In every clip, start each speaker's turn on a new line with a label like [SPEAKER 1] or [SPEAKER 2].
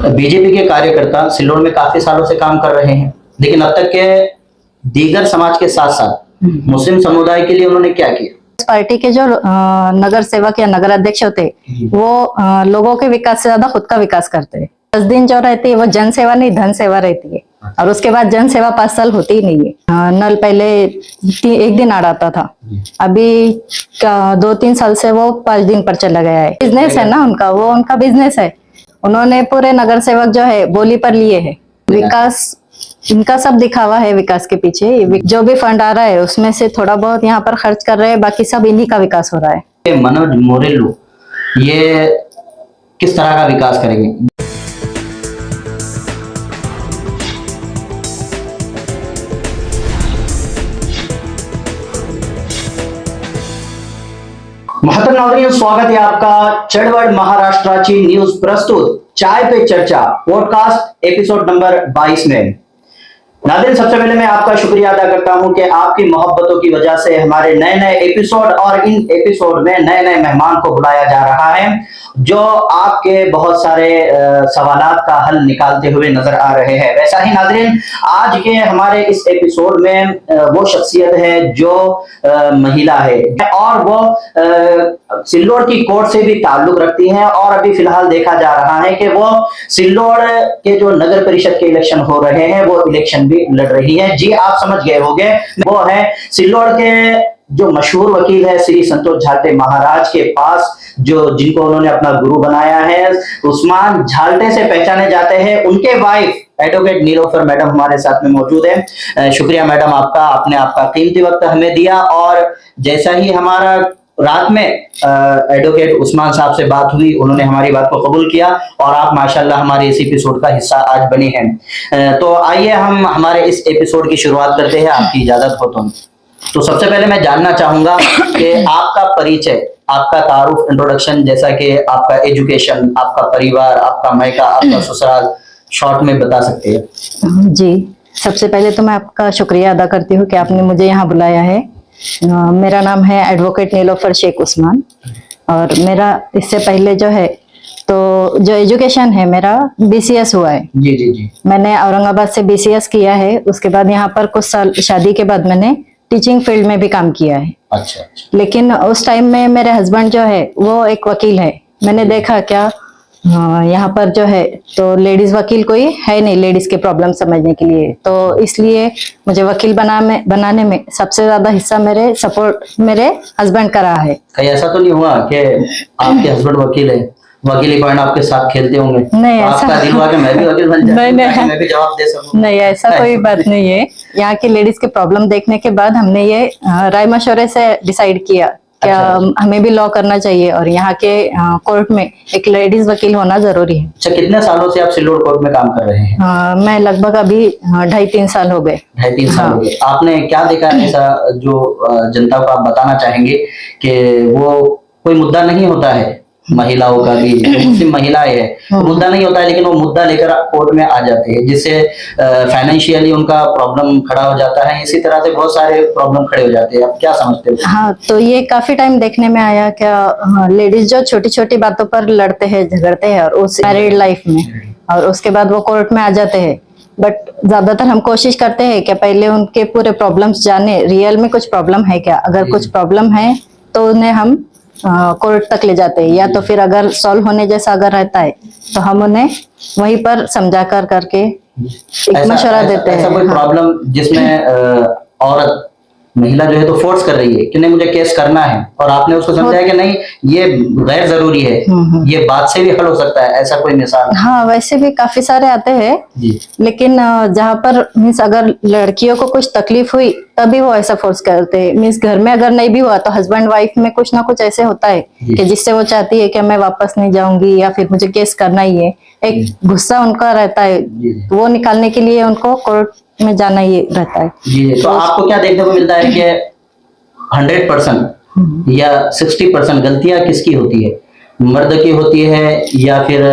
[SPEAKER 1] BJP के कार्यकर्ता सिल्लोड में काफी सालों से काम कर रहे हैं, लेकिन अब तक के दीगर समाज के साथ साथ मुस्लिम समुदाय के लिए उन्होंने क्या किया?
[SPEAKER 2] पार्टी के जो नगर सेवक या नगर अध्यक्ष होते हैं वो लोगों के विकास से ज्यादा खुद का विकास करते हैं। 10 दिन जो रहती है वो जन सेवा नहीं धन सेवा रहती है, और उसके बाद जन सेवा 5 साल होती ही नहीं है। नल पहले 1 दिन आ रहा था, अभी 2-3 साल से वो 5 दिन पर चला गया है। बिजनेस है ना उनका, वो उनका बिजनेस है। उन्होंने पूरे नगर सेवक जो है बोली पर लिए है। विकास इनका सब दिखावा है विकास के पीछे। जो भी फंड आ रहा है उसमें से थोड़ा बहुत यहाँ पर खर्च कर रहे हैं, बाकी सब इन्हीं का विकास हो रहा है।
[SPEAKER 1] मनोज मोरेलू ये किस तरह का विकास करेंगे? महत्तर नागरिक, स्वागत है आपका चढ़वड़ महाराष्ट्राची न्यूज प्रस्तुत चाय पे चर्चा पॉडकास्ट एपिसोड नंबर 22 में। नादिन, सबसे पहले मैं आपका शुक्रिया अदा करता हूं कि आपकी मोहब्बतों की वजह से हमारे नए नए एपिसोड और इन एपिसोड में नए नए मेहमान को बुलाया जा रहा है जो आपके बहुत सारे सवालात का हल निकालते हुए नजर आ रहे हैं। वैसा ही नाज़रीन, आज के हमारे इस एपिसोड में वो शख्सियत है जो महिला है और वो सिल्लोड की कोर्ट से भी ताल्लुक रखती है, और अभी फिलहाल देखा जा रहा है कि वो सिल्लोड के जो नगर परिषद के इलेक्शन हो रहे हैं वो इलेक्शन भी लड़ रही है। जी, आप समझ गए होंगे, वो है सिल्लोड के जो मशहूर वकील है श्री संतोष झालटे महाराज के पास, जो जिनको उन्होंने अपना गुरु बनाया है। उस्मान झालटे से पहचाने जाते हैं। उनके वाइफ एडवोकेट नीलोफर मैडम हमारे साथ में मौजूद है। शुक्रिया मैडम आपका, आपने आपका कीमती वक्त हमें दिया। और जैसा ही हमारा रात में एडवोकेट उस्मान साहब से बात हुई, उन्होंने हमारी बात को कबूल किया और आप माशाल्लाह हमारे इस एपिसोड का हिस्सा आज बने हैं। तो आइए हम हमारे इस एपिसोड की शुरुआत करते हैं, आपकी इजाजत हो तो सबसे पहले मैं जानना चाहूंगा कि आपका परिचय, आपका तारुफ, इंट्रोडक्शन, जैसा कि आपका एजुकेशन, आपका परिवार, आपका मायका, आपका ससुराल, शॉर्ट में बता सकते हैं?
[SPEAKER 2] जी, सबसे पहले तो मैं आपका शुक्रिया अदा करती हूँ कि आपने मुझे यहाँ बुलाया है। मेरा नाम है एडवोकेट नीलोफर शेख उस्मान, और मेरा इससे पहले जो है तो जो एजुकेशन है मेरा BCS हुआ है।
[SPEAKER 1] जी जी जी।
[SPEAKER 2] मैंने औरंगाबाद से BCS किया है। उसके बाद यहाँ पर कुछ साल शादी के बाद मैंने टीचिंग फील्ड में भी काम किया है।
[SPEAKER 1] अच्छा।
[SPEAKER 2] लेकिन उस टाइम में मेरे हस्बैंड जो है वो एक वकील है। मैंने देखा क्या यहाँ पर जो है तो लेडीज वकील कोई है नहीं लेडीज के प्रॉब्लम समझने के लिए, तो इसलिए मुझे वकील बनाने में सबसे ज्यादा हिस्सा मेरे सपोर्ट मेरे हस्बैंड का रहा है।
[SPEAKER 1] कहीं ऐसा तो नहीं हुआ कि आपके हस्बैंड वकील है, वकीली पॉइंट आपके साथ खेलते होंगे?
[SPEAKER 2] नहीं,
[SPEAKER 1] तो
[SPEAKER 2] ऐसा
[SPEAKER 1] आपका दिल हुआ कि मैं भी वकील बन जाऊं, मैं भी जवाब दे सकूं?
[SPEAKER 2] नहीं, ऐसा कोई बात नहीं है। यहाँ की लेडीज के प्रॉब्लम देखने के बाद हमने ये राय मशवरे से डिसाइड किया क्या हमें भी लॉ करना चाहिए, और यहाँ के कोर्ट में एक लेडीज वकील होना जरूरी है।
[SPEAKER 1] अच्छा, कितने सालों से आप सिल्लोड कोर्ट में काम कर रहे हैं?
[SPEAKER 2] मैं लगभग अभी 2.5-3 साल हो गए।
[SPEAKER 1] 2.5-3 साल हो गए। आपने क्या देखा ऐसा जो जनता को आप बताना चाहेंगे कि वो कोई मुद्दा नहीं होता है महिलाओं का भी, मुस्लिम महिलाएं है तो मुद्दा नहीं होता है, लेकिन वो मुद्दा लेकर कोर्ट में आ जाते हैं, जिससे फाइनेंशियली उनका प्रॉब्लम खड़ा हो जाता है। इसी तरह से बहुत सारे प्रॉब्लम खड़े हो जाते हैं। आप क्या समझते हो?
[SPEAKER 2] हाँ, तो ये काफी टाइम देखने में आया क्या लेडीज जो छोटी छोटी बातों पर लड़ते हैं, झगड़ते हैं, और उस मैरिड लाइफ में, और उसके बाद वो कोर्ट में आ जाते हैं। बट ज्यादातर हम कोशिश करते हैं कि पहले उनके पूरे प्रॉब्लम्स जाने, रियल में कुछ प्रॉब्लम है क्या। अगर कुछ प्रॉब्लम है तो उन्हें हम कोर्ट तक ले जाते हैं, या तो फिर अगर सॉल्व होने जैसा अगर रहता है तो हम उन्हें वहीं पर समझा करके एक मशवरा देते हैं।
[SPEAKER 1] ऐसा कोई प्रॉब्लम जिसमें औरत महिला जो है तो फोर्स कर रही है कि नहीं मुझे केस करना है, और आपने उसको समझाया कि नहीं ये गैर जरूरी है, ये बात से भी हल हो सकता है, ऐसा कोई मिसाल?
[SPEAKER 2] हाँ, वैसे भी काफी सारे आते हैं, लेकिन जहाँ पर मीन्स अगर लड़कियों को कुछ तकलीफ हुई तभी वो ऐसा फोर्स करते हैं। मीन्स घर में अगर नहीं भी हुआ तो हस्बैंड वाइफ में कुछ ना कुछ ऐसे होता है कि जिससे वो चाहती है कि मैं वापस नहीं जाऊंगी या फिर मुझे केस करना ही है। एक गुस्सा उनका रहता है, वो निकालने के लिए उनको कोर्ट में जाना ही रहता है।
[SPEAKER 1] जी, तो आपको क्या देखने को मिलता है कि 100% या 60% गलतियां किसकी होती है? मर्द की होती है या फिर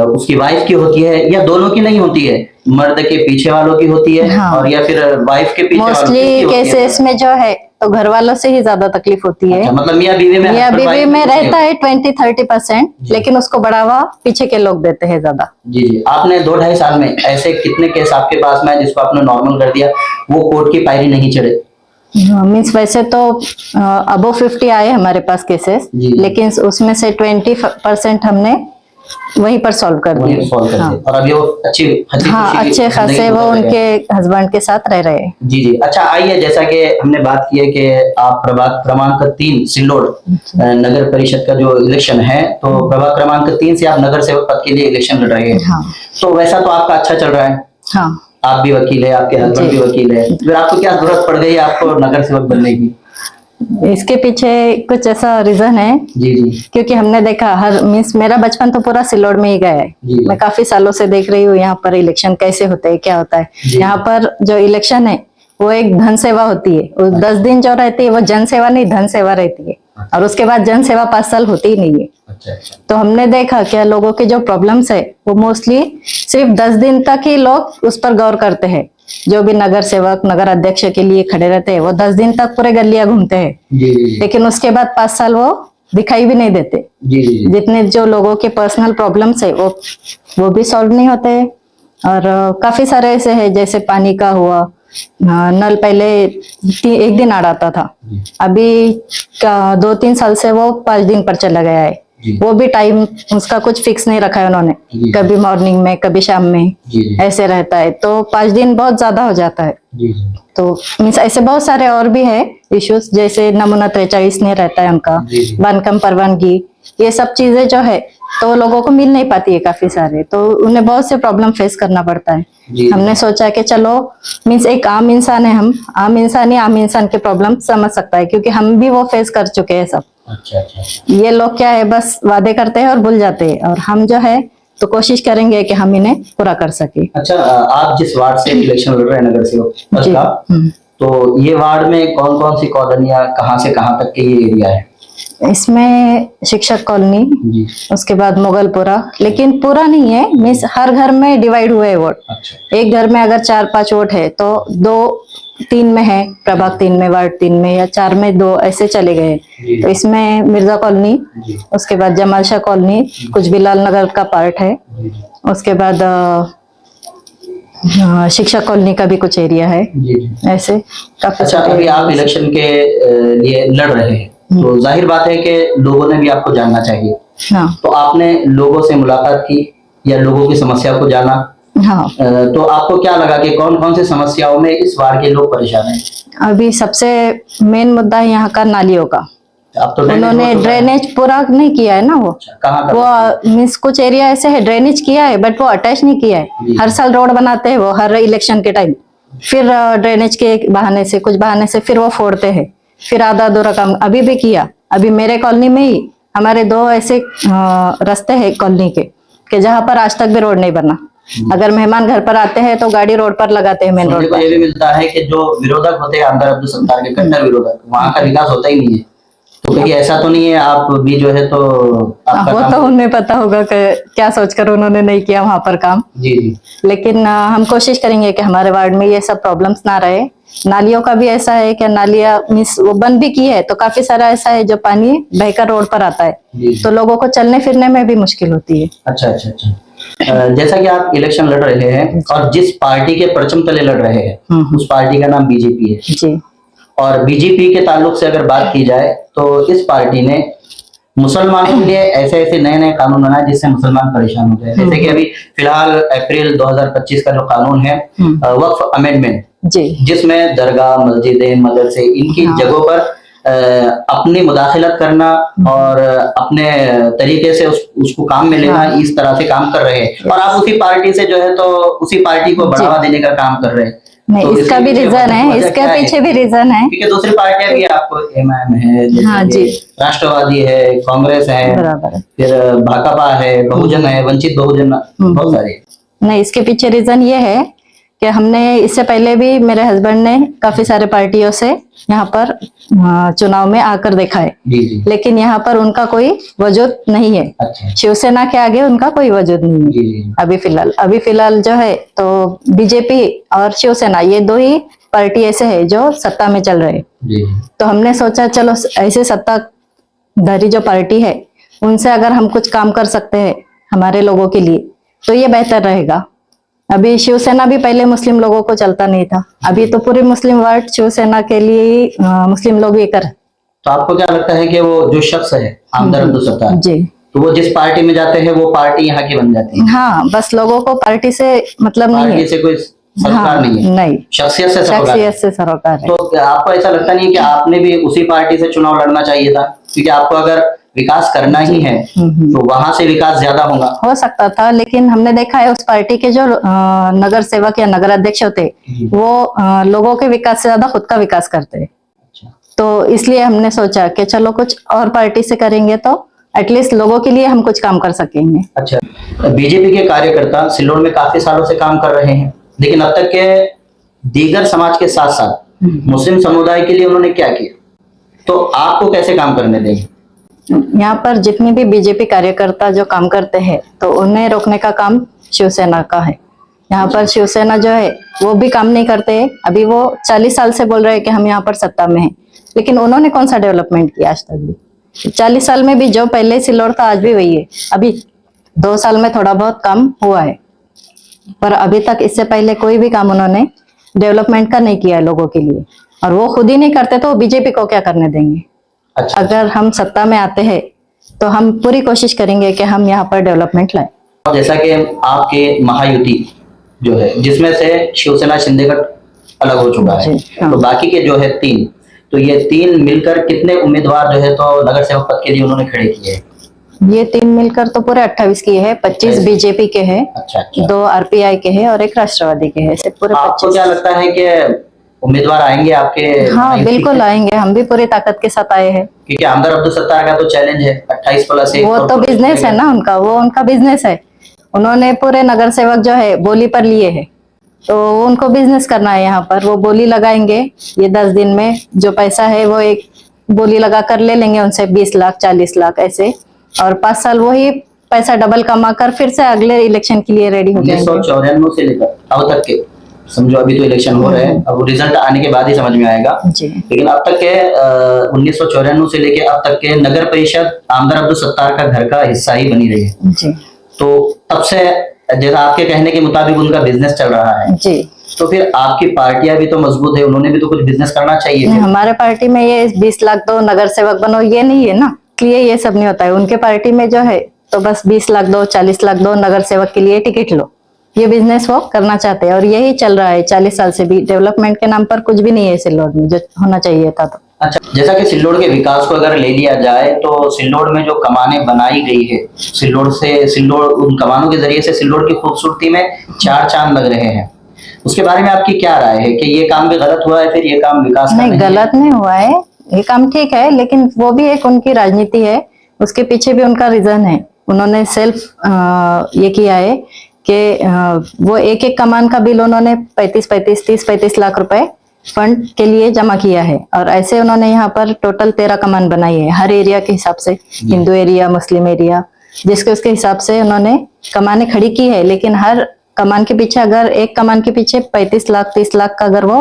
[SPEAKER 1] उसकी वाइफ की होती है, या दोनों की नहीं होती है? मर्द के पीछे वालों की होती है, हाँ। और या फिर वाइफ के पीछे
[SPEAKER 2] मोस्टली केसेस में जो है तो घर वालों से ही ज्यादा तकलीफ होती है।
[SPEAKER 1] अच्छा, मतलब मियाँ बीवी में
[SPEAKER 2] मियाँ बीवी में
[SPEAKER 1] हस्बैंड वाइफ
[SPEAKER 2] रहता है 20-30%, लेकिन उसको बढ़ावा पीछे के लोग देते हैं ज्यादा।
[SPEAKER 1] जी जी। आपने 2-2.5 साल में ऐसे कितने केस आपके पास में है जिसको आपने नॉर्मल कर दिया, वो कोर्ट की पायरी नहीं चढ़े?
[SPEAKER 2] मीन्स वैसे तो अबो 50 आए हमारे पास केसेस,
[SPEAKER 1] जी।
[SPEAKER 2] लेकिन उसमें से 20% हमने वहीं पर सॉल्व कर
[SPEAKER 1] वही
[SPEAKER 2] दिए।
[SPEAKER 1] सॉल्व कर
[SPEAKER 2] हाँ,
[SPEAKER 1] दिया और अभी वो अच्छी हंसी
[SPEAKER 2] हाँ
[SPEAKER 1] खुशी
[SPEAKER 2] अच्छे खासे
[SPEAKER 1] जिंदगी
[SPEAKER 2] वो
[SPEAKER 1] गुजार रहे हैं।
[SPEAKER 2] उनके हस्बैंड के साथ रह रहे हैं।
[SPEAKER 1] जी जी। अच्छा, आइए, जैसा कि हमने बात की है कि आप प्रभाग क्रमांक 3 सिल्लोड नगर परिषद का जो इलेक्शन है, तो प्रभाग क्रमांक 3 से आप नगर सेवक पद के लिए इलेक्शन लड़ रहे हैं।
[SPEAKER 2] हाँ
[SPEAKER 1] तो वैसा तो आपका अच्छा चल रहा है,
[SPEAKER 2] हाँ
[SPEAKER 1] आप भी वकील है, आपके हस्बैंड
[SPEAKER 2] जी।
[SPEAKER 1] भी वकील है, फिर आपको क्या जरूरत पड़ गई आपको नगर सेवक बनने की?
[SPEAKER 2] इसके पीछे कुछ ऐसा रीजन है,
[SPEAKER 1] जी जी
[SPEAKER 2] क्योंकि हमने देखा हर मीन्स मेरा बचपन तो पूरा सिल्लोड में ही गया है।
[SPEAKER 1] जी।
[SPEAKER 2] मैं काफी सालों से देख रही हूँ यहाँ पर इलेक्शन कैसे होते हैं, क्या होता है।
[SPEAKER 1] जी।
[SPEAKER 2] यहाँ पर जो इलेक्शन है वो एक धन सेवा होती है। उस 10 दिन जो रहती है वो जन सेवा नहीं, धन सेवा रहती है। और उसके बाद जन सेवा 5 साल होती ही नहीं है।
[SPEAKER 1] अच्छा अच्छा।
[SPEAKER 2] तो हमने देखा क्या लोगों के जो प्रॉब्लम्स है वो मोस्टली सिर्फ 10 दिन तक ही लोग उस पर गौर करते हैं। जो भी नगर सेवक नगर अध्यक्ष के लिए खड़े रहते हैं वो 10 दिन तक पूरे गलियां घूमते हैं,
[SPEAKER 1] जी जी
[SPEAKER 2] लेकिन उसके बाद 5 साल वो दिखाई भी नहीं देते।
[SPEAKER 1] जी जी जी।
[SPEAKER 2] जितने जो लोगों के पर्सनल प्रॉब्लम्स है वो भी सॉल्व नहीं होते। और काफी सारे ऐसे है, जैसे पानी का हुआ, नल पहले 1 दिन आ आता था, अभी 2-3 साल से वो 5 दिन पर चला गया है।
[SPEAKER 1] जी।
[SPEAKER 2] वो भी टाइम उसका कुछ फिक्स नहीं रखा है उन्होंने,
[SPEAKER 1] जी।
[SPEAKER 2] कभी मॉर्निंग में कभी शाम में
[SPEAKER 1] जी जी
[SPEAKER 2] ऐसे रहता है, तो 5 दिन बहुत ज्यादा हो जाता है।
[SPEAKER 1] जी जी
[SPEAKER 2] तो मीन्स ऐसे बहुत सारे और भी है इश्यूज, जैसे नमूना 43 नहीं रहता है उनका,
[SPEAKER 1] जी, जी।
[SPEAKER 2] बांधकाम परवानगी, ये सब चीजें जो है तो लोगों को मिल नहीं पाती है काफी सारे, तो उन्हें बहुत से प्रॉब्लम फेस करना पड़ता है।
[SPEAKER 1] जी।
[SPEAKER 2] हमने सोचा कि चलो मीन्स एक आम इंसान है, हम आम इंसान ही आम इंसान के प्रॉब्लम समझ सकता है, क्योंकि हम भी वो फेस कर चुके हैं सब।
[SPEAKER 1] अच्छा अच्छा अच्छा।
[SPEAKER 2] ये लोग क्या है बस वादे करते हैं और भूल जाते हैं, और हम जो है तो कोशिश करेंगे कि हम इन्हें पूरा कर सके।
[SPEAKER 1] अच्छा, आप जिस वार्ड से इलेक्शन लड़ रहे हैं नगर सेवक पद
[SPEAKER 2] जी।
[SPEAKER 1] का, तो ये वार्ड में कौन कौन सी कॉलोनियां, कहाँ से कहाँ तक के ये एरिया है?
[SPEAKER 2] इसमें शिक्षक कॉलोनी,
[SPEAKER 1] जी।
[SPEAKER 2] उसके बाद मुगलपुरा, लेकिन पूरा नहीं है, मीन्स हर घर में डिवाइड हुए हैं वोट।
[SPEAKER 1] अच्छा।
[SPEAKER 2] एक घर में अगर 4-5 वोट है तो 2-3 में है, प्रभाग 3 में, वार्ड 3 में, या 4 में 2 ऐसे चले गए।
[SPEAKER 1] जी।
[SPEAKER 2] तो इसमें मिर्जा कॉलोनी,
[SPEAKER 1] जी
[SPEAKER 2] उसके बाद जमाल शाह कॉलोनी, कुछ बिलाल नगर का पार्ट है,
[SPEAKER 1] जी
[SPEAKER 2] उसके बाद शिक्षक कॉलोनी का भी कुछ एरिया है,
[SPEAKER 1] जी जी।
[SPEAKER 2] ऐसे काफी
[SPEAKER 1] अच्छा,
[SPEAKER 2] सारे
[SPEAKER 1] अभी आप
[SPEAKER 2] areas।
[SPEAKER 1] इलेक्शन के लिए लड़ रहे हैं, तो जाहिर बात है कि लोगों ने भी आपको जानना चाहिए।
[SPEAKER 2] हाँ
[SPEAKER 1] तो आपने लोगों से मुलाकात की या लोगों की समस्या को जाना,
[SPEAKER 2] हाँ।
[SPEAKER 1] तो आपको क्या लगा कि कौन कौन सी समस्याओं में इस वार्ड के लोग परेशान हैं?
[SPEAKER 2] अभी सबसे मेन मुद्दा है यहाँ का नालियों का।
[SPEAKER 1] अब तो
[SPEAKER 2] उन्होंने ड्रेनेज पूरा नहीं किया है ना, वो
[SPEAKER 1] कहाँ का?
[SPEAKER 2] वो मीन्स कुछ एरिया ऐसे है ड्रेनेज किया है बट वो अटैच नहीं किया है। हर साल रोड बनाते हैं वो हर इलेक्शन के टाइम, फिर ड्रेनेज के बहाने से कुछ बहाने से फिर वो फोड़ते हैं, फिर आधा अधूरा काम अभी भी किया। अभी मेरे कॉलोनी में ही हमारे 2 ऐसे रास्ते हैं कॉलोनी के कि जहाँ पर आज तक भी रोड नहीं बना। अगर मेहमान घर पर आते हैं तो गाड़ी रोड पर लगाते हैं, मेन रोड
[SPEAKER 1] सुनने को ये
[SPEAKER 2] पर।
[SPEAKER 1] भी मिलता है कि जो विरोधक होते हैं अंदर अब्दुल सत्तार के, कट्टर विरोधक, वहाँ का विकास होता ही नहीं है। तो कहीं ऐसा तो नहीं है आप भी जो है तो आपका
[SPEAKER 2] वो
[SPEAKER 1] काम?
[SPEAKER 2] तो उन्हें पता होगा कि क्या सोचकर उन्होंने नहीं किया वहां पर काम।
[SPEAKER 1] जी जी
[SPEAKER 2] लेकिन हम कोशिश करेंगे कि हमारे वार्ड में ये सब प्रॉब्लम्स ना रहे। नालियों का भी ऐसा है कि नालियां मीन्स वो बंद भी की है तो काफी सारा ऐसा है जो पानी बहकर रोड पर आता है,
[SPEAKER 1] जी।
[SPEAKER 2] तो लोगों को चलने फिरने में भी मुश्किल होती है।
[SPEAKER 1] अच्छा अच्छा अच्छा। जैसा कि आप इलेक्शन लड़ रहे हैं और जिस पार्टी के परचम तले लड़ रहे हैं उस पार्टी का नाम बीजेपी है
[SPEAKER 2] जी।
[SPEAKER 1] और बीजेपी के ताल्लुक से अगर बात की जाए तो इस पार्टी ने मुसलमानों के लिए ऐसे ऐसे नए नए कानून बनाए जिससे मुसलमान परेशान होते हैं। जैसे कि अभी फिलहाल अप्रैल 2025 का जो कानून है वक्फ अमेंडमेंट,
[SPEAKER 2] जी।
[SPEAKER 1] जिसमें दरगाह, मस्जिदें, मदरसे, इनकी जगहों पर अपनी मुदाखलत करना और अपने तरीके से उसको काम में लेना, इस तरह से काम कर रहे हैं और आप उसी पार्टी से जो है तो उसी पार्टी को बढ़ावा देने का काम कर रहे हैं।
[SPEAKER 2] नहीं,
[SPEAKER 1] तो
[SPEAKER 2] इसका भी रीजन है, इसके पीछे भी रीजन है,
[SPEAKER 1] क्योंकि दूसरी पार्टियां भी आपको एमआईएम है,
[SPEAKER 2] हाँ जी,
[SPEAKER 1] राष्ट्रवादी है, कांग्रेस है,
[SPEAKER 2] बराबर है,
[SPEAKER 1] फिर भाकपा है, बहुजन है, वंचित बहुजन, बहुत सारे।
[SPEAKER 2] नहीं, इसके पीछे रीजन ये है कि हमने इससे पहले भी मेरे हस्बैंड ने काफी सारे पार्टियों से यहाँ पर चुनाव में आकर देखा है,
[SPEAKER 1] जी जी।
[SPEAKER 2] लेकिन यहाँ पर उनका कोई वजूद नहीं है।
[SPEAKER 1] अच्छा।
[SPEAKER 2] शिवसेना के आगे उनका कोई वजूद नहीं है।
[SPEAKER 1] जी जी।
[SPEAKER 2] अभी फिलहाल जो है तो बीजेपी और शिवसेना ये 2 ही पार्टी ऐसे है जो सत्ता में चल रहे,
[SPEAKER 1] जी
[SPEAKER 2] तो हमने सोचा चलो ऐसे सत्ताधारी जो पार्टी है उनसे अगर हम कुछ काम कर सकते हैं हमारे लोगों के लिए तो ये बेहतर रहेगा। अभी शिवसेना भी पहले मुस्लिम लोगों को चलता नहीं था, अभी तो पूरे मुस्लिम वर्ल्ड शिवसेना के लिए ही मुस्लिम लोग ये कर।
[SPEAKER 1] तो आपको क्या लगता है कि वो जो शख्स है आमदार अब्दुल सत्तार,
[SPEAKER 2] जी
[SPEAKER 1] तो वो जिस पार्टी में जाते हैं वो पार्टी यहाँ की बन जाती है?
[SPEAKER 2] हाँ, बस लोगों को पार्टी से मतलब नहीं
[SPEAKER 1] पार्टी
[SPEAKER 2] है।
[SPEAKER 1] से कोई सरोकार
[SPEAKER 2] हाँ,
[SPEAKER 1] नहीं है,
[SPEAKER 2] नहीं,
[SPEAKER 1] शख्सियत से सरोकार है।
[SPEAKER 2] शख्सियत से सरोकार है।
[SPEAKER 1] तो आपको ऐसा लगता नहीं कि आपने भी उसी पार्टी से चुनाव लड़ना चाहिए था? क्योंकि आपको अगर विकास करना ही है तो वहां से विकास ज्यादा होगा।
[SPEAKER 2] हो सकता था, लेकिन हमने देखा है उस पार्टी के जो नगर सेवक या नगर अध्यक्ष होते वो लोगों के विकास से ज्यादा खुद का विकास करते हैं।
[SPEAKER 1] अच्छा,
[SPEAKER 2] तो इसलिए हमने सोचा कि चलो कुछ और पार्टी से करेंगे तो एटलीस्ट लोगों के लिए हम कुछ काम कर सकेंगे।
[SPEAKER 1] अच्छा। बीजेपी के कार्यकर्ता सिल्लोड में काफी सालों से काम कर रहे हैं, लेकिन अब तक के दीगर समाज के साथ साथ मुस्लिम समुदाय के लिए उन्होंने क्या किया? तो आपको कैसे काम करने देंगे?
[SPEAKER 2] यहाँ पर जितनी भी बीजेपी कार्यकर्ता जो काम करते हैं तो उन्हें रोकने का काम शिवसेना का है। यहाँ पर शिवसेना जो है वो भी काम नहीं करते। अभी वो 40 साल से बोल रहे हैं कि हम यहाँ पर सत्ता में हैं, लेकिन उन्होंने कौन सा डेवलपमेंट किया आज तक भी? 40 साल में भी जो पहले सिल्लोड था आज भी वही है। अभी 2 साल में थोड़ा बहुत काम हुआ है, पर अभी तक इससे पहले कोई भी काम उन्होंने डेवलपमेंट का नहीं किया है लोगों के लिए। और वो खुद ही नहीं करते तो बीजेपी को क्या करने देंगे?
[SPEAKER 1] अच्छा,
[SPEAKER 2] अगर हम सत्ता में आते हैं तो हम पूरी कोशिश करेंगे कि हम यहाँ पर डेवलपमेंट लाएं।
[SPEAKER 1] जैसा कि आपके महायुति जो है जिसमें से शिवसेना शिंदेगढ़ अलग हो चुका है,
[SPEAKER 2] जी, हाँ।
[SPEAKER 1] तो बाकी के जो है 3, तो ये 3 मिलकर कितने उम्मीदवार जो है तो नगर सेवक पद के लिए उन्होंने खड़े किए हैं?
[SPEAKER 2] ये 3 मिलकर तो पूरे 28 किए हैं। 25 बीजेपी के हैं,
[SPEAKER 1] अच्छा अच्छा।
[SPEAKER 2] 2 आरपीआई के हैं और 1 राष्ट्रवादी के हैं। ऐसे पूरे
[SPEAKER 1] आपको
[SPEAKER 2] 25।
[SPEAKER 1] क्या लगता है कि उम्मीदवार आएंगे आपके
[SPEAKER 2] हाँ,
[SPEAKER 1] महायुति
[SPEAKER 2] बिल्कुल
[SPEAKER 1] से?
[SPEAKER 2] आएंगे, हम भी पूरी ताकत के साथ आए हैं।
[SPEAKER 1] क्योंकि आमदार अब्दुल सत्तार का तो चैलेंज है 28+1।
[SPEAKER 2] वो तो बिजनेस है ना उनका, वो उनका बिजनेस है। उन्होंने पूरे नगर सेवक जो है बोली पर लिए है, तो उनको बिजनेस करना है। यहाँ पर वो बोली लगाएंगे, ये 10 दिन में जो पैसा है वो एक बोली लगा कर ले लेंगे उनसे 20 लाख 40 लाख ऐसे, और 5 साल वही पैसा डबल कमा कर फिर से अगले इलेक्शन के लिए रेडी हो जाएंगे।
[SPEAKER 1] 1994 से लेकर अब तक के, समझो अभी तो इलेक्शन हो रहे हैं, अब रिजल्ट आने के बाद ही समझ में आएगा
[SPEAKER 2] जी।
[SPEAKER 1] लेकिन अब तक के 1994 से लेके अब तक के नगर परिषद आमदार अब्दुल सत्तार का घर का हिस्सा ही बनी रही है।
[SPEAKER 2] जी
[SPEAKER 1] तो तब से जैसा आपके कहने के मुताबिक उनका बिजनेस चल रहा है,
[SPEAKER 2] जी।
[SPEAKER 1] तो फिर आपकी पार्टियां भी तो मजबूत है, उन्होंने भी तो कुछ बिजनेस करना चाहिए फिर।
[SPEAKER 2] हमारे पार्टी में ये 20 लाख दो नगर सेवक बनो ये नहीं है ना, इसलिए ये सब नहीं होता है। उनके पार्टी में जो है तो बस 20 लाख दो 40 लाख दो नगर सेवक के लिए टिकट लो, ये बिजनेस वो करना चाहते हैं और यही चल रहा है 40 साल से भी। डेवलपमेंट के नाम पर कुछ भी नहीं है सिल्लोड में जो होना चाहिए था। तो
[SPEAKER 1] अच्छा, जैसा कि सिल्लोड के विकास को अगर ले लिया जाए तो सिल्लोड में जो कमानें बनाई गई है, सिल्लोड उन कमानों के जरिए से सिल्लोड की खूबसूरती में 4 चांद लग रहे हैं, उसके बारे में आपकी क्या राय है कि ये काम भी गलत हुआ है, फिर ये काम विकास का
[SPEAKER 2] नहीं, गलत नहीं हुआ है, ये काम ठीक है, लेकिन वो भी एक उनकी राजनीति है, उसके पीछे भी उनका रीजन है। उन्होंने सेल्फ ये किया है कि वो एक एक कमान का बिल उन्होंने 30-35 लाख रुपए फंड के लिए जमा किया है, और ऐसे उन्होंने यहाँ पर टोटल 13 कमान बनाई है हर एरिया के हिसाब से, हिंदू एरिया मुस्लिम एरिया जिसके उसके हिसाब से उन्होंने कमाने खड़ी की है। लेकिन हर कमान के पीछे अगर एक कमान के पीछे 35 लाख 30 लाख का अगर वो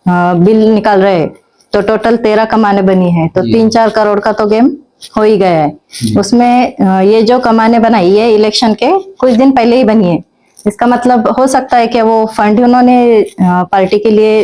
[SPEAKER 2] बिल निकाल रहे हैं तो टोटल 13 कमाने बनी है, तो 3-4 करोड़ का तो गेम हो ही गया है। उसमें ये जो कमाने बनाई है इलेक्शन के कुछ दिन पहले ही बनी है, इसका मतलब हो सकता है कि वो फंड उन्होंने पार्टी के लिए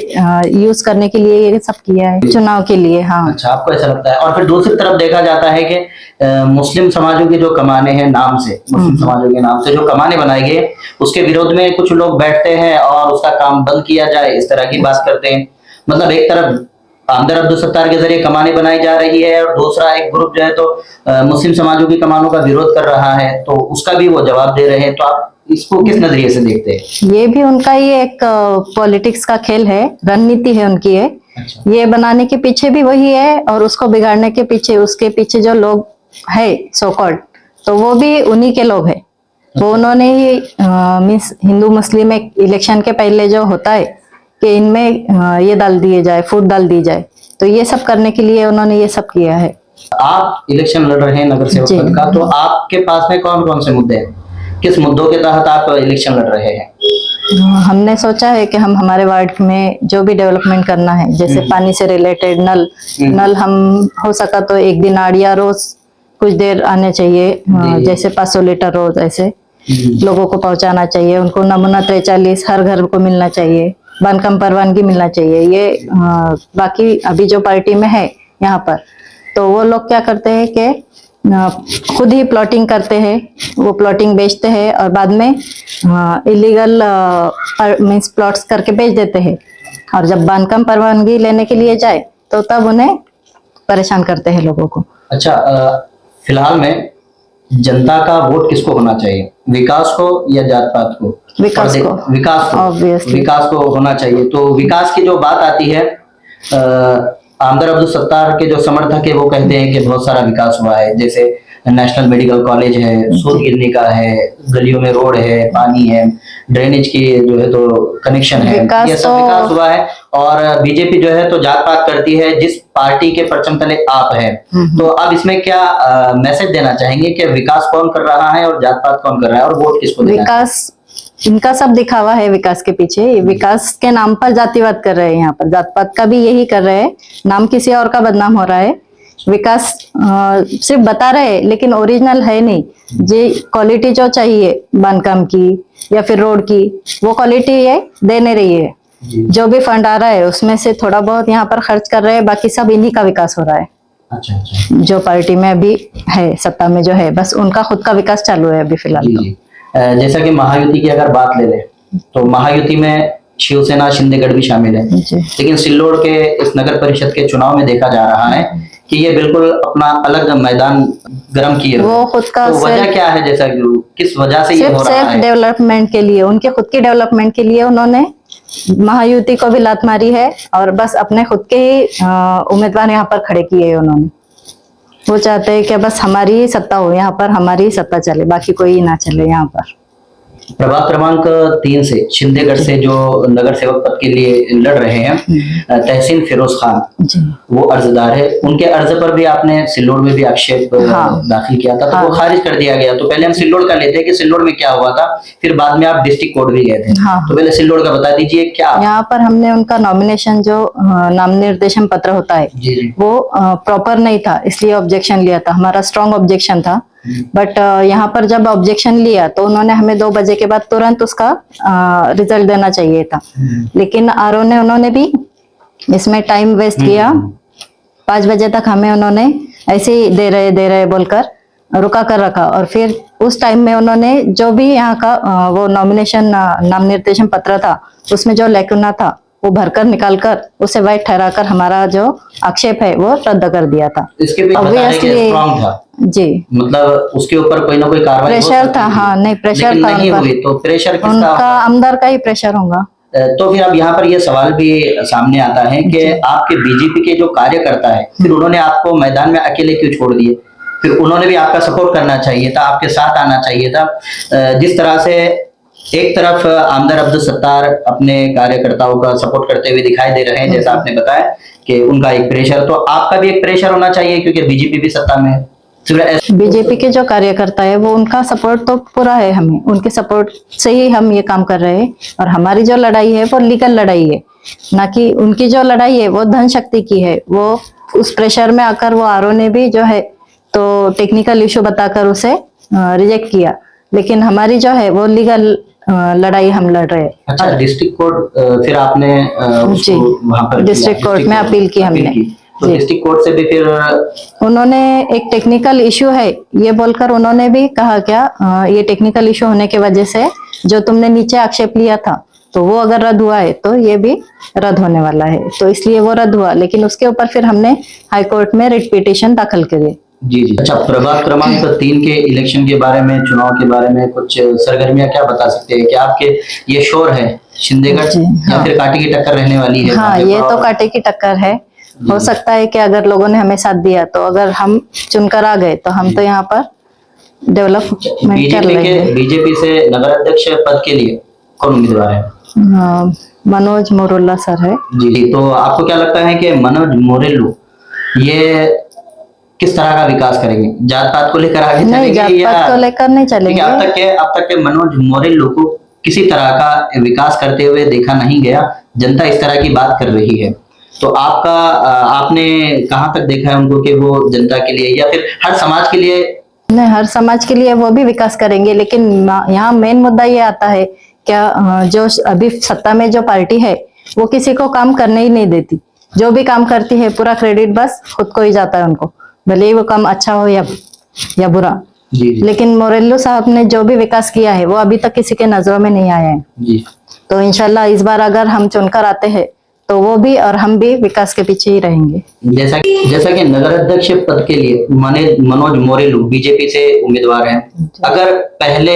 [SPEAKER 2] यूज करने के लिए ये सब किया है चुनाव के लिए। हाँ।
[SPEAKER 1] अच्छा, आपको ऐसा लगता है। और फिर दूसरी तरफ देखा जाता है कि मुस्लिम समाजों की जो कमाने हैं नाम से, मुस्लिम समाजों के नाम से जो कमाने बनाए गए उसके विरोध में कुछ लोग बैठते हैं और उसका काम बंद किया जाए इस तरह की बात करते हैं। मतलब एक तरफ आमदार अब्दुल सत्तार के जरिए कमाने बनाई जा रही है और दूसरा एक ग्रुप जो है तो मुस्लिम समाजों की कमानों का विरोध कर रहा है, तो उसका भी वो जवाब दे रहे हैं। तो आप इसको किस नजरिए से देखते हैं?
[SPEAKER 2] ये भी उनका ही एक पॉलिटिक्स का खेल है, रणनीति है उनकी है।
[SPEAKER 1] अच्छा।
[SPEAKER 2] ये बनाने के पीछे भी वही है और उसको बिगाड़ने के पीछे उसके पीछे जो लोग है सो कॉल्ड, तो वो भी उन्हीं के लोग हैं। वो उन्होंने ही मीन्स हिंदू मुस्लिम एक इलेक्शन के पहले जो होता है कि इनमें ये डाल दिए जाए, फूट डाल दी जाए, तो ये सब करने के लिए उन्होंने ये सब किया है।
[SPEAKER 1] आप इलेक्शन लड़ रहे हैं नगर सेवक पद का, तो आपके पास में कौन कौन से मुद्दे हैं, किस मुद्दों के तहत आप इलेक्शन लड़ रहे हैं?
[SPEAKER 2] हमने सोचा है कि हम हमारे वार्ड में जो भी डेवलपमेंट करना है, जैसे पानी से रिलेटेड नल हम हो सका तो एक दिन आड़िया रोज कुछ देर आने चाहिए, जैसे 500 लीटर रोज ऐसे लोगों को पहुंचाना चाहिए। उनको नमूना 43 हर घर को मिलना चाहिए, बांधकाम परवानगी मिलना चाहिए। ये बाकी अभी जो पार्टी में है यहाँ पर, तो वो लोग क्या करते हैं कि खुद ही प्लॉटिंग करते हैं, वो प्लॉटिंग बेचते हैं और बाद में इलीगल मीन्स प्लॉट्स करके बेच देते हैं। और जब बांधकाम परवानगी लेने के लिए जाए तो तब उन्हें परेशान करते हैं लोगों को।
[SPEAKER 1] अच्छा, फिलहाल में जनता का वोट किसको होना चाहिए, विकास को या जात पात को?
[SPEAKER 2] विकास को।
[SPEAKER 1] विकास को,
[SPEAKER 2] Obviously।
[SPEAKER 1] विकास को होना चाहिए। तो विकास की जो बात आती है, आमदार अब्दुल सत्तार के जो समर्थक है वो कहते हैं कि बहुत सारा विकास हुआ है, जैसे नेशनल मेडिकल कॉलेज है, सूद गिरने का है, गलियों में रोड है, पानी है, ड्रेनेज की जो है तो कनेक्शन है,
[SPEAKER 2] विकास
[SPEAKER 1] ये सब
[SPEAKER 2] तो-
[SPEAKER 1] विकास हुआ है। और बीजेपी जो है तो जात पात करती है, जिस पार्टी के परचम तले आप हैं। तो आप इसमें क्या मैसेज देना चाहेंगे कि विकास कौन कर रहा है और जात पात कौन कर रहा है, और वोट किसको देना है?
[SPEAKER 2] विकास इनका सब दिखावा है विकास के पीछे। ये विकास के नाम पर जातिवाद कर रहे हैं, यहाँ पर जात पात का भी यही कर रहे हैं, नाम किसी और का बदनाम हो रहा है। विकास सिर्फ बता रहे हैं लेकिन ओरिजिनल है नहीं। जी क्वालिटी जो चाहिए बांधकाम की या फिर रोड की, वो क्वालिटी ये दे नहीं रही है। जो भी फंड आ रहा है उसमें से थोड़ा बहुत यहाँ पर खर्च कर रहे हैं, बाकी सब इन्हीं का विकास हो रहा है।
[SPEAKER 1] अच्छा अच्छा,
[SPEAKER 2] जो पार्टी में अभी है, सत्ता में जो है, बस उनका खुद का विकास चालू है अभी फिलहाल।
[SPEAKER 1] जी जी। जैसा कि महायुति की अगर बात ले लें तो महायुति में शिवसेना शिंदेगढ़ भी शामिल है,
[SPEAKER 2] जी।
[SPEAKER 1] लेकिन सिल्लोड के इस नगर परिषद के चुनाव में देखा जा रहा है कि ये बिल्कुल अपना अलग मैदान गर्म किए हुए
[SPEAKER 2] वो
[SPEAKER 1] हैं।
[SPEAKER 2] खुद का
[SPEAKER 1] तो वजह
[SPEAKER 2] सिर्फ-
[SPEAKER 1] क्या है, जैसा कि किस वजह से ये
[SPEAKER 2] सिर्फ
[SPEAKER 1] हो रहा
[SPEAKER 2] सेल्फ
[SPEAKER 1] है?
[SPEAKER 2] डेवलपमेंट के लिए, उनके खुद की डेवलपमेंट के लिए उन्होंने महायुति को भी लात मारी है और बस अपने खुद के ही उम्मीदवार यहाँ पर खड़े किए हैं उन्होंने। वो चाहते हैं कि बस हमारी ही सत्ता हो यहाँ पर, हमारी ही सत्ता चले, बाकी कोई ना चले यहाँ पर।
[SPEAKER 1] प्रभाग क्रमांक 3 से शिंदेगढ़ से जो नगर सेवक पद के लिए लड़ रहे हैं तहसीन फिरोज खान,
[SPEAKER 2] जी।
[SPEAKER 1] वो अर्जदार है। उनके अर्ज पर भी आपने सिल्लोड में भी आक्षेप
[SPEAKER 2] हाँ।
[SPEAKER 1] दाखिल किया था, तो
[SPEAKER 2] हाँ।
[SPEAKER 1] वो खारिज कर दिया गया। तो पहले हम सिल्लोड का लेते हैं कि सिल्लोड में क्या हुआ था, फिर बाद में आप डिस्ट्रिक्ट कोर्ट भी गए थे।
[SPEAKER 2] हाँ।
[SPEAKER 1] तो पहले सिल्लोड का बता दीजिए क्या।
[SPEAKER 2] यहाँ पर हमने उनका नॉमिनेशन जो नाम निर्देशन पत्र होता है
[SPEAKER 1] जी जी।
[SPEAKER 2] वो प्रॉपर नहीं था, इसलिए ऑब्जेक्शन लिया था। हमारा स्ट्रॉन्ग ऑब्जेक्शन था। बट यहाँ पर जब ऑब्जेक्शन लिया तो उन्होंने हमें 2 बजे के बाद तुरंत उसका रिजल्ट देना चाहिए था, लेकिन आरओ ने उन्होंने भी इसमें टाइम वेस्ट किया। 5 बजे तक हमें उन्होंने ऐसे ही दे रहे बोलकर रुका कर रखा, और फिर उस टाइम में उन्होंने जो भी यहाँ का वो नॉमिनेशन नाम निर्देशन पत्र था उसमें जो लैकुना था वो भरकर निकालकर उसे वाइट ठहराकर हमारा जो आक्षेप है वो रद्द कर दिया था।
[SPEAKER 1] इसके भी बता रहे कि
[SPEAKER 2] Obviously-
[SPEAKER 1] स्ट्रांग था,
[SPEAKER 2] जी,
[SPEAKER 1] मतलब उसके ऊपर कोई ना कोई कार्रवाई हो
[SPEAKER 2] प्रेशर
[SPEAKER 1] सकती
[SPEAKER 2] था।
[SPEAKER 1] थी।
[SPEAKER 2] हाँ, नहीं प्रेशर
[SPEAKER 1] लेकिन
[SPEAKER 2] था
[SPEAKER 1] नहीं
[SPEAKER 2] उन पर।
[SPEAKER 1] हुई, तो प्रेशर किसका
[SPEAKER 2] उनका
[SPEAKER 1] होगा?
[SPEAKER 2] आमदार का ही प्रेशर होगा।
[SPEAKER 1] तो फिर अब यहाँ पर ये सवाल भी सामने आता है कि आपके बीजेपी के जो कार्यकर्ता है, फिर उन्होंने आपको मैदान में अकेले क्यों छोड़ दिए? फिर उन्होंने भी आपका सपोर्ट करना चाहिए था, आपके साथ आना चाहिए था। जिस तरह से एक तरफ आमदार अब्दुल सत्तार अपने कार्यकर्ताओं का सपोर्ट करते हुए दिखाई दे रहे हैं, जैसा आपने बताया कि उनका एक प्रेशर, तो आपका भी एक प्रेशर होना चाहिए क्योंकि बीजेपी भी सत्ता में है।
[SPEAKER 2] बीजेपी के जो कार्यकर्ता है वो उनका सपोर्ट तो पूरा है हमें, उनके सपोर्ट से ही हम ये काम कर रहे हैं। और हमारी जो लड़ाई है वो लीगल लड़ाई है, ना कि उनकी जो लड़ाई है वो धन शक्ति की है। वो उस प्रेशर में आकर वो आरओ ने भी जो है तो टेक्निकल इशू बताकर उसे रिजेक्ट किया, लेकिन हमारी जो है वो लीगल लड़ाई हम लड़ रहे हैं।
[SPEAKER 1] अच्छा, डिस्ट्रिक्ट कोर्ट फिर आपने
[SPEAKER 2] जी,
[SPEAKER 1] उसको वहां पर
[SPEAKER 2] डिस्ट्रिक्ट कोर्ट में अपील की हमने।
[SPEAKER 1] तो
[SPEAKER 2] जी।
[SPEAKER 1] डिस्ट्रिक्ट कोर्ट से भी फिर
[SPEAKER 2] उन्होंने एक टेक्निकल इशू है ये बोलकर उन्होंने भी कहा क्या ये टेक्निकल इशू होने की वजह से जो तुमने नीचे आक्षेप लिया था तो वो अगर रद्द हुआ है तो ये भी रद्द होने वाला है, तो इसलिए वो रद्द हुआ। लेकिन उसके ऊपर फिर हमने हाई कोर्ट में रिट पिटीशन दाखिल करी।
[SPEAKER 1] जी जी। अच्छा, प्रभाग क्रमांक 3 के इलेक्शन के बारे में, चुनाव के बारे में कुछ सरगर्मियां क्या बता सकते हैं? कि आपके ये शोर है शिंदेगढ़
[SPEAKER 2] जी,
[SPEAKER 1] या
[SPEAKER 2] हाँ।
[SPEAKER 1] फिर कांटे की टक्कर रहने वाली है?
[SPEAKER 2] हाँ,
[SPEAKER 1] भाजपा
[SPEAKER 2] ये तो
[SPEAKER 1] और-
[SPEAKER 2] कांटे की टक्कर है। हो सकता है कि अगर लोगों ने हमें साथ दिया तो अगर हम चुनकर आ गए तो हम तो यहाँ पर डेवलपमेंट कर रहे हैं।
[SPEAKER 1] बीजेपी से नगर अध्यक्ष पद के लिए कौन उम्मीदवार है?
[SPEAKER 2] मनोज मोरोला सर है।
[SPEAKER 1] जी जी। तो आपको क्या लगता है कि मनोज मोरेलू ये किस तरह का विकास करेंगे? जात पात को लेकर आगे
[SPEAKER 2] नहीं,
[SPEAKER 1] चलेंगे
[SPEAKER 2] जात
[SPEAKER 1] या
[SPEAKER 2] पात को लेकर नहीं
[SPEAKER 1] ठीक है,
[SPEAKER 2] चलेंगे।
[SPEAKER 1] अब तक के मनोज मोरेलू को किसी तरह का विकास करते हुए देखा नहीं गया। जनता इस तरह की बात कर रही है। तो आपने कहाँ तक देखा है उनको कि वो जनता के लिए या फिर हर समाज के लिए?
[SPEAKER 2] नहीं, हर समाज के लिए वो भी विकास करेंगे, लेकिन यहाँ मेन मुद्दा ये आता है क्या, जो अभी सत्ता में जो पार्टी है वो किसी को काम करने ही नहीं देती। जो भी काम करती है पूरा क्रेडिट बस खुद को ही जाता है उनको, भले ही वो काम अच्छा हो या बुरा।
[SPEAKER 1] जी जी
[SPEAKER 2] लेकिन मोरेल्लो साहब ने जो भी विकास किया है वो अभी तक किसी के नजरों में नहीं आया है।
[SPEAKER 1] जी।
[SPEAKER 2] तो इंशाल्लाह इस बार अगर हम चुनकर आते हैं तो वो भी और हम भी विकास के पीछे ही रहेंगे।
[SPEAKER 1] जैसा कि नगर अध्यक्ष पद के लिए मनोज मोरेलू बीजेपी से उम्मीदवार हैं। अगर पहले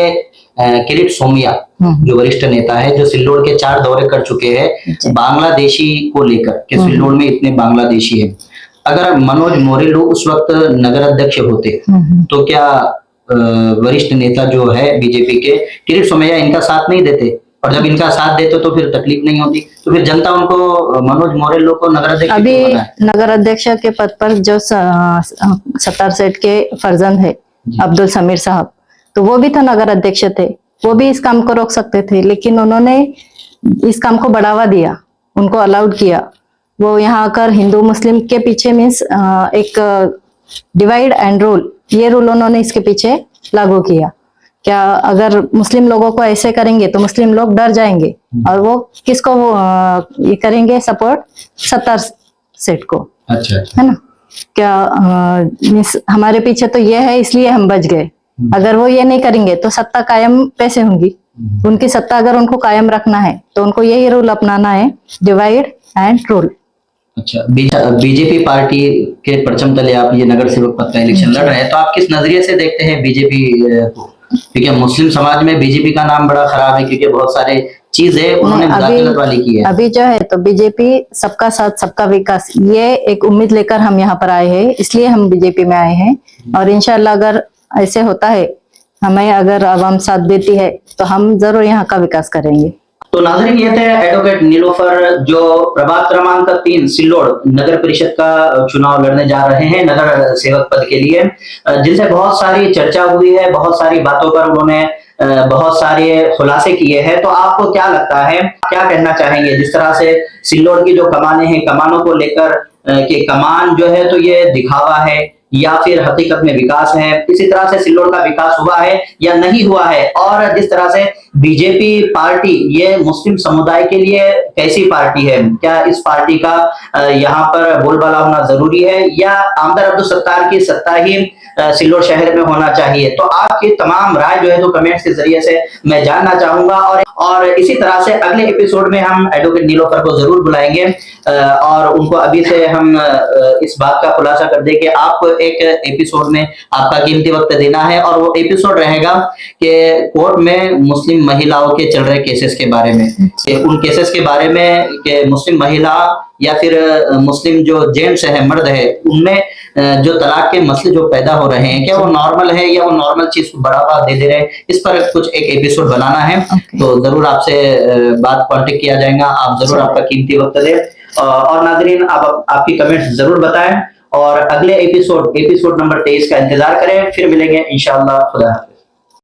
[SPEAKER 1] किरीट सोमैया जो वरिष्ठ नेता है, जो सिल्लोड के 4 दौरे कर चुके हैं बांग्लादेशी को लेकर कि सिल्लोड में इतने बांग्लादेशी है, अगर मनोज मोरेलू उस वक्त नगर अध्यक्ष होते तो क्या वरिष्ठ नेता जो है बीजेपी के किरीट सोमैया इनका साथ नहीं देते? और जब इनका साथ देते तो फिर तकलीफ नहीं होती, तो फिर जनता उनको मनोज मोरेलू को नगर अध्यक्ष
[SPEAKER 2] अभी नगर अध्यक्ष के पद पर जो सत्तार सेठ के फर्जंद है अब्दुल समीर साहब, तो वो भी तो नगर अध्यक्ष थे, वो भी इस काम को रोक सकते थे, लेकिन उन्होंने इस काम को बढ़ावा दिया, उनको अलाउड किया। वो यहाँ आकर हिंदू मुस्लिम के पीछे मीन्स एक डिवाइड एंड रूल, ये रूल उन्होंने इसके पीछे लागू किया। क्या अगर मुस्लिम लोगों को ऐसे करेंगे तो मुस्लिम लोग डर जाएंगे और वो किसको ये करेंगे सपोर्ट? सत्तार सेठ को।
[SPEAKER 1] अच्छा।
[SPEAKER 2] है ना? क्या मीन्स हमारे पीछे तो ये है इसलिए हम बच गए। अगर वो ये नहीं करेंगे तो सत्ता कायम कैसे होंगी? उनकी सत्ता अगर उनको कायम रखना है तो उनको यही रूल अपनाना है, डिवाइड एंड रूल।
[SPEAKER 1] अच्छा, बीजेपी पार्टी के परचम तले आप ये नगर सेवक पद का इलेक्शन लड़ रहे हैं, तो आप किस नजरिए से देखते हैं बीजेपी को? क्योंकि मुस्लिम समाज में बीजेपी का नाम बड़ा खराब है, क्योंकि बहुत सारे चीजें उन्होंने मुदाखलत वाली की है।
[SPEAKER 2] अभी जो है तो बीजेपी सबका साथ सबका विकास, ये एक उम्मीद लेकर हम यहाँ पर आए हैं, इसलिए हम बीजेपी में आए हैं। और इंशाल्लाह अगर ऐसे होता है, हमें अगर आवाम साथ देती है तो हम जरूर यहाँ का विकास करेंगे।
[SPEAKER 1] तो नाज़रीन, ये थे एडवोकेट नीलोफर जो प्रभाग क्रमांक 3 सिल्लोड नगर परिषद का चुनाव लड़ने जा रहे हैं नगर सेवक पद के लिए, जिनसे बहुत सारी चर्चा हुई है, बहुत सारी बातों पर उन्होंने बहुत सारे खुलासे किए हैं। तो आपको क्या लगता है, क्या कहना चाहेंगे? जिस तरह से सिल्लोड की जो कमाने हैं, कमानों को लेकर कि कमान जो है तो ये दिखावा है या फिर हकीकत में विकास है, इसी तरह से सिल्लोड का विकास हुआ है या नहीं हुआ है? और जिस तरह से बीजेपी पार्टी ये मुस्लिम समुदाय के लिए कैसी पार्टी है, क्या इस पार्टी का यहाँ पर बोलबाला होना जरूरी है या आमदार अब्दुल सत्तार की सत्ता ही सिल्लोड शहर में होना चाहिए? तो आपकी तमाम राय जो है तो कमेंट्स के जरिए से मैं जानना चाहूंगा। और इसी तरह से अगले एपिसोड में हम एडवोकेट नीलोफर को जरूर बुलाएंगे और उनको अभी से हम इस बात का खुलासा कर दें कि आपको एक एपिसोड में आपका कीमती वक्त देना है, और वो एपिसोड रहेगा कि कोर्ट में मुस्लिम महिलाओं के चल रहे केसेस के बारे में, कि उन केसेस के बारे में कि मुस्लिम महिला या फिर मुस्लिम जो जेंट्स है, मर्द है, उनमें जो तलाक के मसले जो पैदा हो रहे हैं, क्या वो नॉर्मल है या वो नॉर्मल चीज को बढ़ावा दे रहे हैं? इस पर कुछ एक एपिसोड बनाना है। तो जरूर आपसे बात कांटेक्ट किया जाएगा, आप जरूर आपका कीमती वक्त दें। और नाजरीन, आप आपकी कमेंट्स जरूर बताएं और अगले एपिसोड नंबर 23 का इंतजार करें। फिर मिलेंगे इंशाअल्लाह। खुदा हाफिज़।